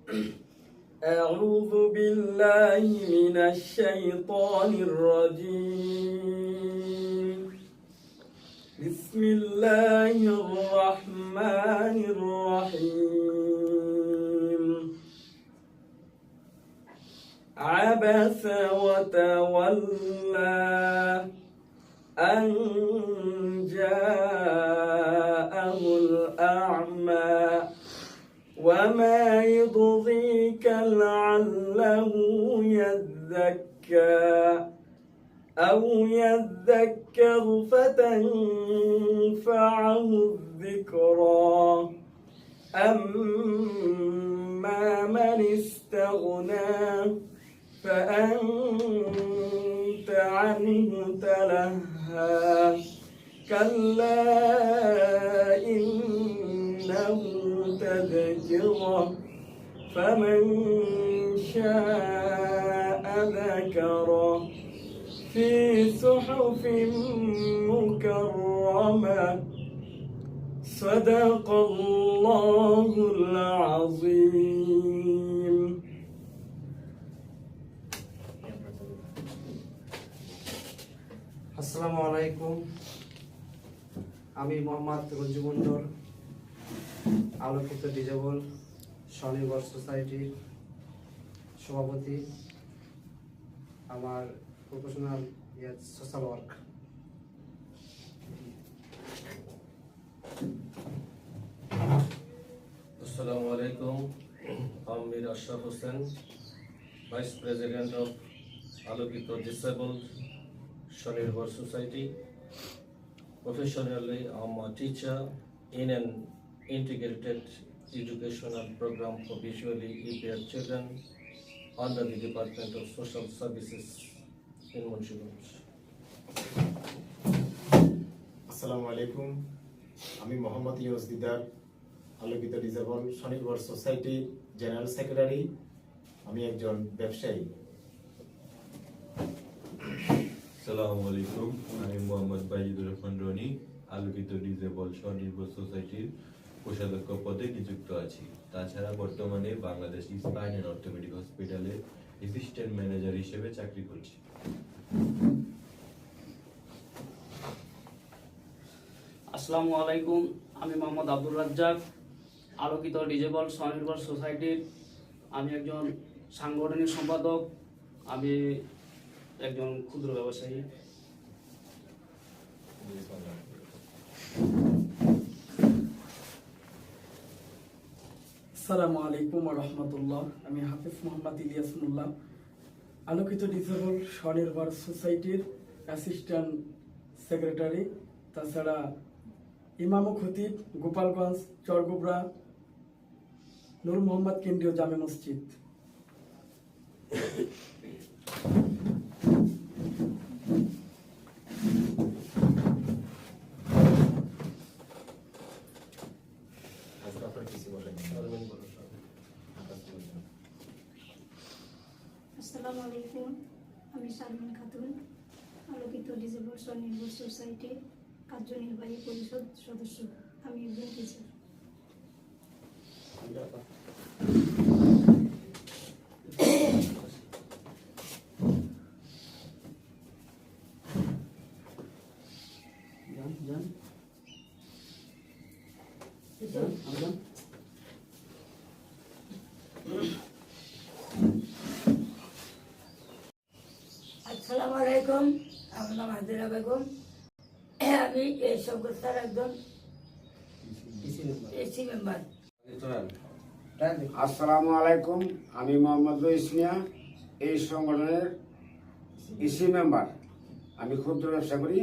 أعوذ بالله من الشيطان الرجيم. بسم الله الرحمن الرحيم. عبس وتولى أن جاءه الأعمى وما يضريك لعله يزكى أو يذكر فتنفعه الذكرى أما من استغنى فأنت عنه تلهى كلا إنه تذكرة فمن شاء ذكره في صحف مكرمة صدق الله العظيم. আসসালামু আলাইকুম। আমি মোহাম্মদ রঞ্জু মন্ডল, আলোকিত ডিজেবল স্বনির্ভর সোসাইটির সভাপতি। আমার professional social work. Assalamu alaikum. I'm Mir Ashraf Hussain, Vice President of Alokito Disabled Swanirvar Society. Professionally, I'm a teacher in an integrated educational program for visually impaired children under the Department of Social Services in Munshiganj. আসসালামু আলাইকুম। আমি মোহাম্মদ ইউনুস দিদার, আলোকিত disable স্বনির্ভর সোসাইটির general secretary. আমি একজন ব্যবসায়ী। আসসালামু আলাইকুম। আমি মোহাম্মদ বাইজিদুর রহমান রনি, আলোকিত ডিজেবল স্বনির্ভর সোসাইটির কোষাধ্যক্ষ পদে নিযুক্ত আছি। তাছাড়া বর্তমানে বাংলাদেশ স্পাইন অ্যান্ড অর্থোপেডিক হসপিটালে অ্যাসিস্ট্যান্ট ম্যানেজার হিসেবে চাকরি করছি। আসসালামু আলাইকুম। আমি মোহাম্মদ আব্দুর রাজ্জাক, আলোকিত ডিজেবল স্বনির্ভর সোসাইটির আমি একজন সাংগঠনিক সম্পাদক। আমি একজন ক্ষুদ্র ব্যবসায়ী। আসসালামু আলাইকুম ওয়া রাহমাতুল্লাহ। আমি হাফিজ মোহাম্মদ ইলিয়াসমুল্লাহ, আলোকিত ডিসেবল স্বনির্ভর সোসাইটির অ্যাসিস্ট্যান্ট সেক্রেটারি। তাছাড়া ইমাম ও খতিব, গোপালগঞ্জ, চরগোবরা, নূর মোহাম্মদ কেন্দ্রীয় জামে মসজিদ। আসসালামু আলাইকুম। আমি শারমিন খাতুন, আলোকিত ডিজেবল স্বনির্ভর সোসাইটির কার্যনির্বাহী পরিষদ সদস্য। আমি একজন টিচার। আসসালামু আলাইকুম। আমার নাম হাজিরা বেগম। আমি এই সংস্থার একজন এসি মেম্বার। আসসালামু আলাইকুম। আমি মোহাম্মদ রইস মিয়া, এই সংগঠনের ইসি মেম্বার। আমি ক্ষুদ্র ব্যবসা করি।